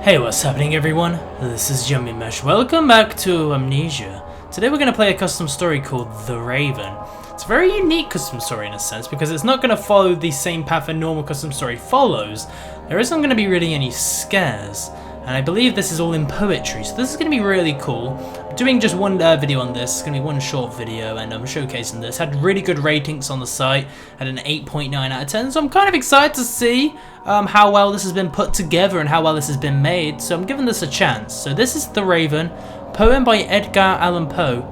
Hey, what's happening everyone? This is yamimash. Welcome back to Amnesia. Today we're going to play a custom story called The Raven. It's a very unique custom story in a sense because it's not going to follow the same path a normal custom story follows. There isn't going to be really any scares. And I believe this is all in poetry, so this is going to be really cool. I'm doing just one video on this, it's going to be one short video, and I'm showcasing this. Had really good ratings on the site, had an 8.9 out of 10, so I'm kind of excited to see how well this has been put together and how well this has been made, so I'm giving this a chance. So this is The Raven, poem by Edgar Allan Poe,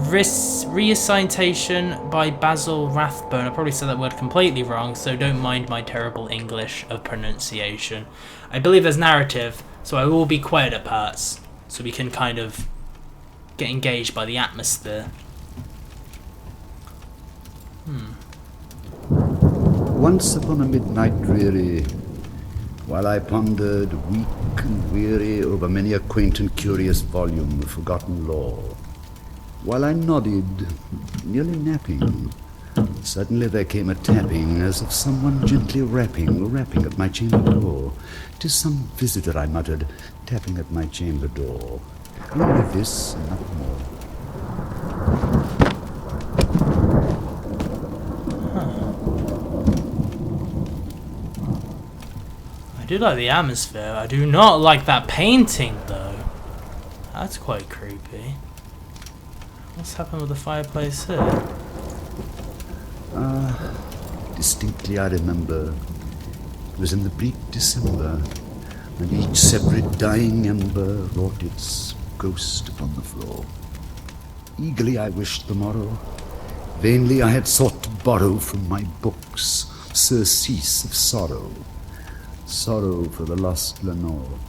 recitation by Basil Rathbone. I probably said that word completely wrong, so don't mind my terrible English of pronunciation. I believe there's narrative, so I will be quiet at parts, so we can kind of get engaged by the atmosphere. Once upon a midnight dreary, while I pondered, weak and weary, over many a quaint and curious volume of forgotten lore, while I nodded, nearly napping, suddenly there came a tapping, as of someone gently rapping at my chamber door. "'Tis some visitor," I muttered, tapping at my chamber door. Only this and nothing more. I do like the atmosphere. I do not like that painting, though. That's quite creepy. What's happened with the fireplace here? Distinctly I remember, it was in the bleak December, and each separate dying ember wrought its ghost upon the floor. Eagerly I wished the morrow, vainly I had sought to borrow from my books surcease of sorrow, sorrow for the lost Lenore.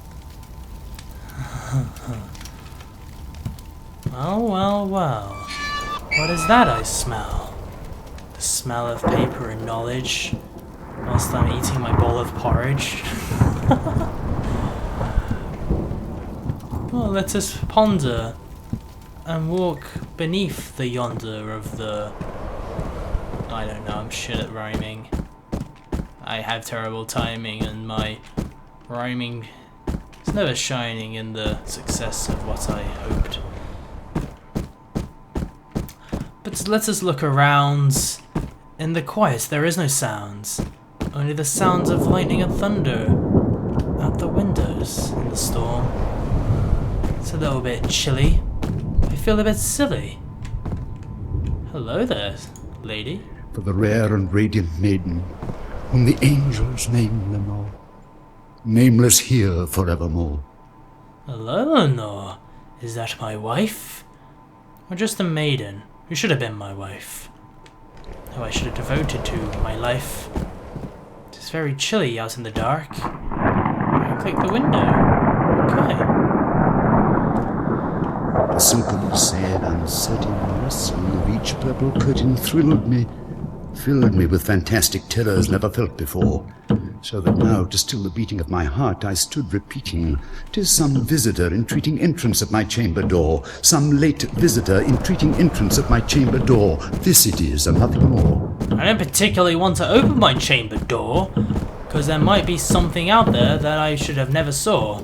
Well. What is that I smell? The smell of paper and knowledge, whilst I'm eating my bowl of porridge. Well, let us ponder and walk beneath the yonder of the... I don't know, I'm shit at rhyming. I have terrible timing and my rhyming is never shining in the success of what I hoped. But let us look around. In the quiet there is no sounds, only the sounds of lightning and thunder out the windows in the storm. It's a little bit chilly. I feel a bit silly. Hello there, lady. For the rare and radiant maiden, whom the angels name Lenore, nameless here forevermore. Hello, Lenore. Is that my wife? Or just a maiden who should have been my wife? Who I should have devoted to my life. It is very chilly out in the dark. I click the window. Okay. The simple, sad, uncertain rustling of each purple curtain thrilled me with fantastic terrors never felt before, so that now, to still the beating of my heart, I stood repeating, "'Tis some visitor entreating entrance at my chamber door, some late visitor entreating entrance at my chamber door. This it is, and nothing more." I don't particularly want to open my chamber door, because there might be something out there that I should have never saw.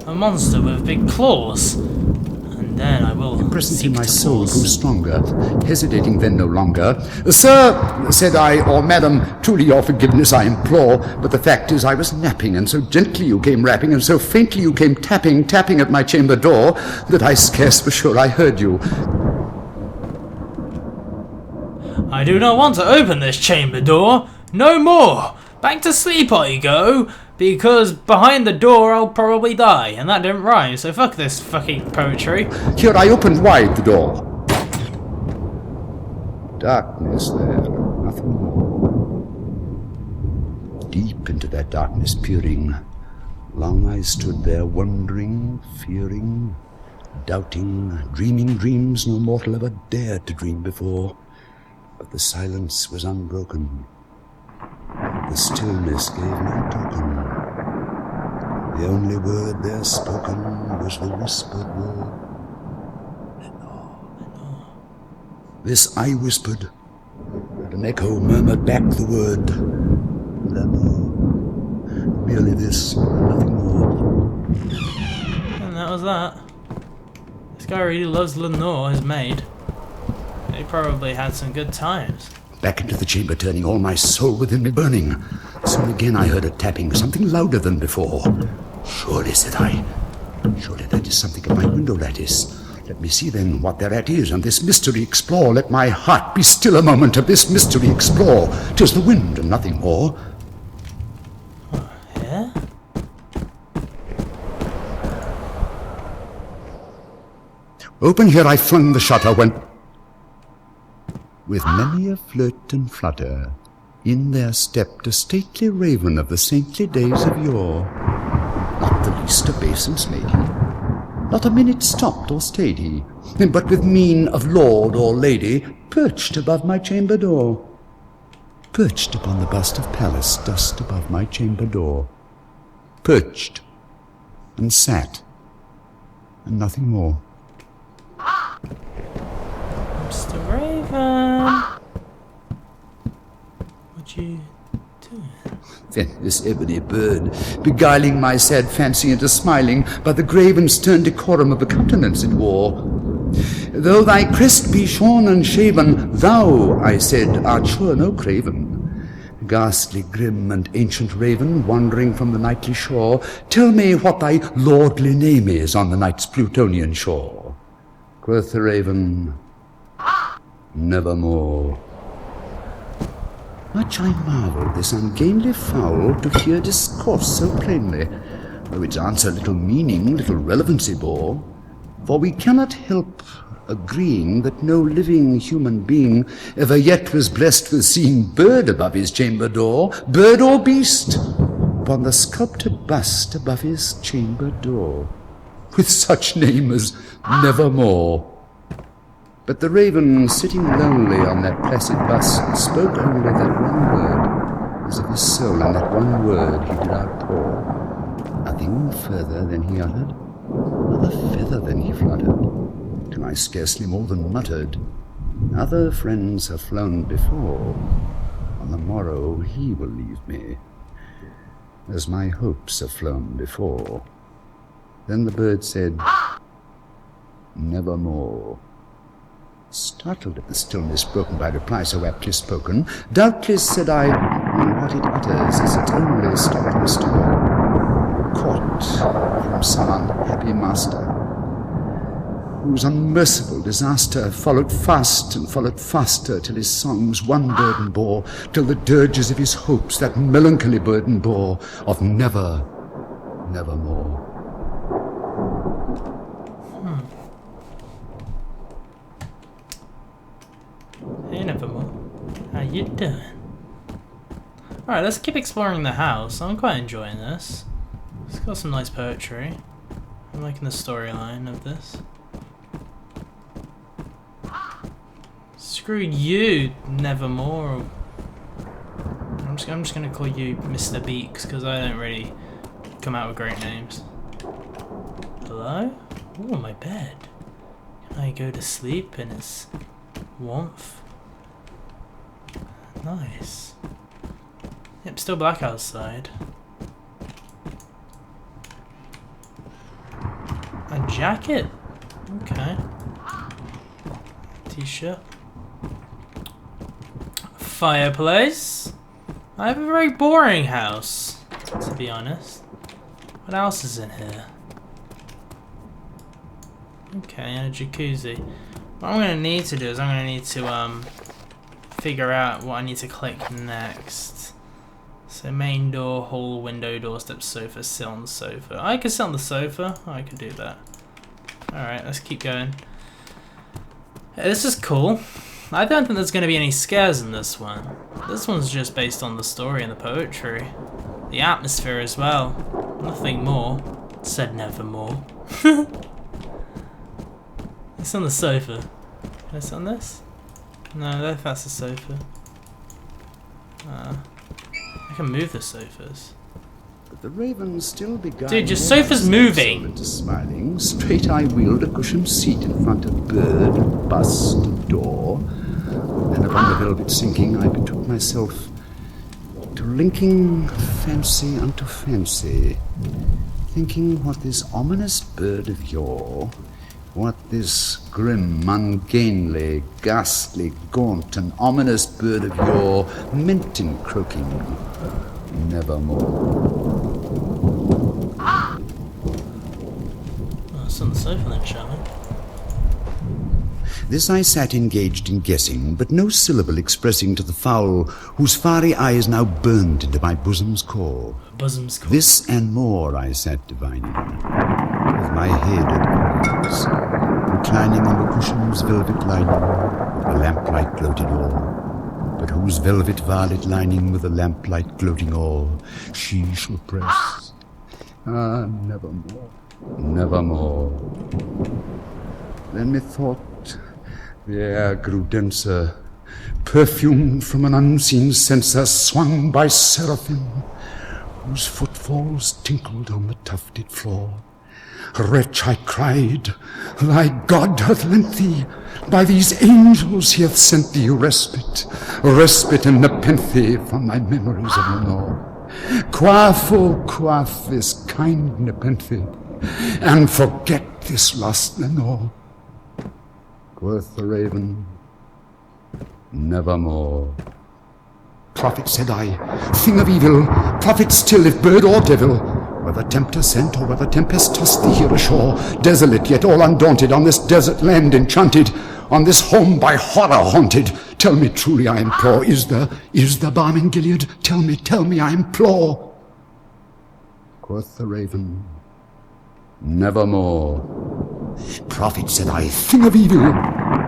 A monster with big claws. And then I will Presently my soul grew stronger, hesitating then no longer. "Sir," said I, "or madam, truly your forgiveness I implore, but the fact is I was napping, and so gently you came rapping, and so faintly you came tapping at my chamber door, that I scarce was sure I heard you." I do not want to open this chamber door. No more. Back to sleep I go, because behind the door I'll probably die, and that didn't rhyme, so fuck this fucking poetry. Here I opened wide the door. Darkness there, nothing more. Deep into that darkness peering, long I stood there wondering, fearing, doubting, dreaming dreams no mortal ever dared to dream before. But the silence was unbroken. The stillness gave no token. The only word there spoken was the whispered word, Lenore, Lenore. This I whispered, and an echo murmured back the word, Lenore. Merely this, and nothing more. that was that. This guy really loves Lenore, his maid. They probably had some good times. Back into the chamber turning, all my soul within me burning. Soon again I heard a tapping, something louder than before. Surely, said I, surely that is something at my window lattice. Let me see then what thereat is, and this mystery explore. Let my heart be still a moment, of this mystery explore. 'Tis the wind and nothing more. Yeah? Open here I flung the shutter when, with many a flirt and flutter, in there stepped a stately raven of the saintly days of yore. Not the least obeisance made he, not a minute stopped or stayed he, but with mien of lord or lady perched above my chamber door. Perched upon the bust of Pallas, just above my chamber door. Perched, and sat, and nothing more. Mr. Raven, what you doing? Then this ebony bird, beguiling my sad fancy into smiling, by the grave and stern decorum of the countenance it wore. Though thy crest be shorn and shaven, thou, I said, art sure no craven. Ghastly, grim, and ancient raven, wandering from the nightly shore, tell me what thy lordly name is on the night's Plutonian shore. Quoth the raven, nevermore. Much I marvelled this ungainly fowl to hear discourse so plainly, though its answer little meaning, little relevancy bore. For we cannot help agreeing that no living human being ever yet was blessed with seeing bird above his chamber door, bird or beast, upon the sculptured bust above his chamber door, with such name as Nevermore. But the raven, sitting lonely on that placid bust, spoke only that one word, as if his soul in that one word he did outpour. Nothing further than he uttered, not a feather than he fluttered, till I scarcely more than muttered, other friends have flown before, on the morrow he will leave me, as my hopes have flown before. Then the bird said, nevermore. Startled at the stillness broken by reply so aptly spoken, doubtless, said I, what it utters is its only startless token, caught from some unhappy master, whose unmerciful disaster followed fast and followed faster, till his songs one burden bore, till the dirges of his hopes that melancholy burden bore, of never, nevermore. Hey, Nevermore. How you doing? Alright, let's keep exploring the house. I'm quite enjoying this. It's got some nice poetry. I'm liking the storyline of this. Screw you, Nevermore. I'm just gonna call you Mr. Beaks, because I don't really come out with great names. Hello? Oh, my bed. Can I go to sleep in its warmth? Nice. Yep, still black outside. A jacket? Okay. T-shirt. Fireplace? I have a very boring house, to be honest. What else is in here? Okay, and a jacuzzi. What I'm gonna need to do is I'm gonna need to figure out what I need to click next. So main door, hall, window, doorstep, sofa, sit on the sofa. I could sit on the sofa. I could do that. Alright, let's keep going. This is cool. I don't think there's going to be any scares in this one. This one's just based on the story and the poetry. The atmosphere as well. Nothing more. Said Nevermore. It's on the sofa. Can I sit on this? No, that's the sofa. I can move the sofas. But the raven still beguiled. Dude, your sofa's moving! Into smiling, straight I wheeled a cushioned seat in front of bird, bust, door. Then upon the velvet sinking, I betook myself to linking fancy unto fancy, thinking what this ominous bird of yore, what this grim, ungainly, ghastly, gaunt, and ominous bird of yore meant in croaking nevermore. That's on the sofa then, shall we? This I sat engaged in guessing, but no syllable expressing to the fowl, whose fiery eyes now burned into my bosom's core. Bosom's core. This and more I sat divining, with my head at ease, reclining on the cushion's velvet lining, a lamplight gloated o'er, but whose velvet violet lining with the lamplight gloating o'er she shall press. Ah, nevermore, nevermore. Then methought the air grew denser, perfumed from an unseen censer swung by seraphim, whose footfalls tinkled on the tufted floor. Wretch, I cried, thy God hath lent thee, by these angels he hath sent thee respite, respite and nepenthe from thy memories of Lenore. Quaff, oh quaff this kind nepenthe, and forget this lost Lenore. Quoth the raven, nevermore. Prophet, said I, thing of evil, prophet still, if bird or devil, whether tempter sent or whether tempest tossed thee here ashore, desolate yet all undaunted, on this desert land enchanted, on this home by horror haunted, tell me truly, I implore, is there balm in Gilead? Tell me, I implore. Quoth the raven, nevermore. Prophet, said I, thing of evil,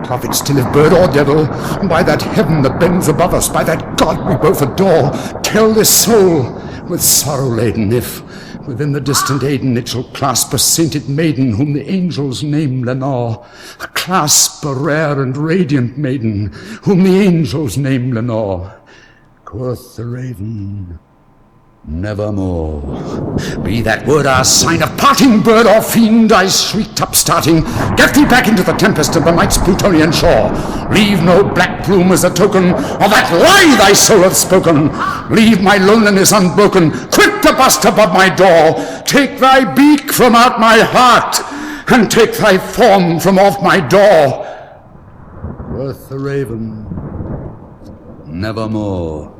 prophet still if bird or devil, by that heaven that bends above us, by that God we both adore, tell this soul, with sorrow laden, if within the distant Aden it shall clasp a sainted maiden whom the angels name Lenore, clasp a rare and radiant maiden whom the angels name Lenore. Quoth the raven, nevermore. Be that word our sign of parting, bird or fiend, I shrieked upstarting. Get thee back into the tempest of the night's Plutonian shore. Leave no black plume as a token of that lie thy soul hath spoken. Leave my loneliness unbroken. Quit to bust above my door. Take thy beak from out my heart, and take thy form from off my door. Quoth the raven, nevermore.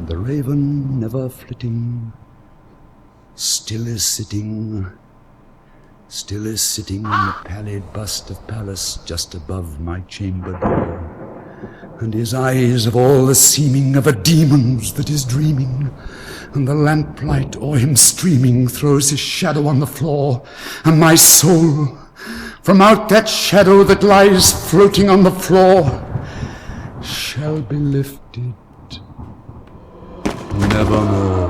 The raven, never flitting, still is sitting on the pallid bust of Pallas just above my chamber door, and his eyes of all the seeming of a demon's that is dreaming, and the lamplight o'er him streaming throws his shadow on the floor, and my soul, from out that shadow that lies floating on the floor, shall be lifted nevermore.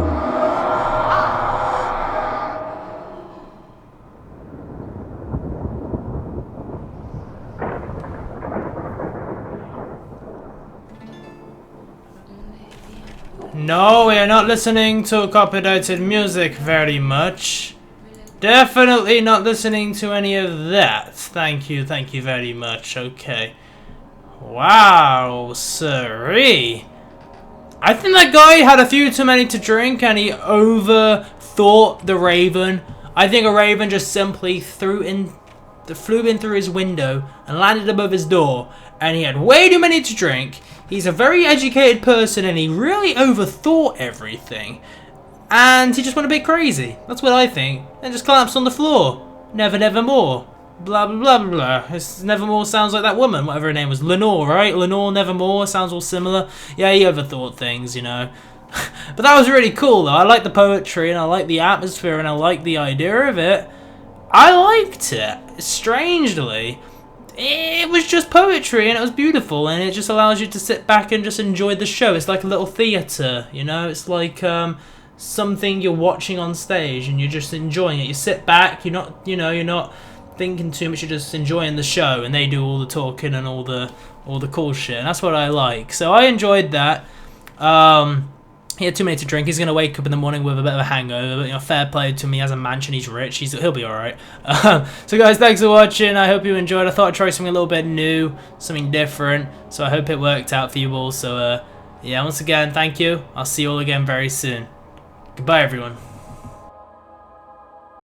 No, we are not listening to copyrighted music very much. Definitely not listening to any of that. Thank you very much. Okay. Wow, sirree. I think that guy had a few too many to drink and he overthought the raven. I think a raven just simply flew in through his window and landed above his door, and he had way too many to drink. He's a very educated person and he really overthought everything. And he just went a bit crazy. That's what I think. And just collapsed on the floor. Nevermore. Blah blah blah blah. It's Nevermore sounds like that woman, whatever her name was, Lenore, right? Lenore Nevermore sounds all similar. Yeah, he overthought things, you know. But that was really cool though. I like the poetry and I like the atmosphere and I like the idea of it. I liked it. Strangely, it was just poetry and it was beautiful and it just allows you to sit back and just enjoy the show. It's like a little theatre, you know. It's like something you're watching on stage and you're just enjoying it. You sit back. You're not thinking too much, you're just enjoying the show and they do all the talking and all the cool shit, and that's what I like. So I enjoyed that. He had too many to drink. He's gonna wake up in the morning with a bit of a hangover, but you know, fair play to him. He has a mansion, he's rich, he'll be alright. So guys, thanks for watching. I hope you enjoyed. I thought I'd try something a little bit new, something different, so I hope it worked out for you all. So yeah, once again, thank you. I'll see you all again very soon. Goodbye everyone.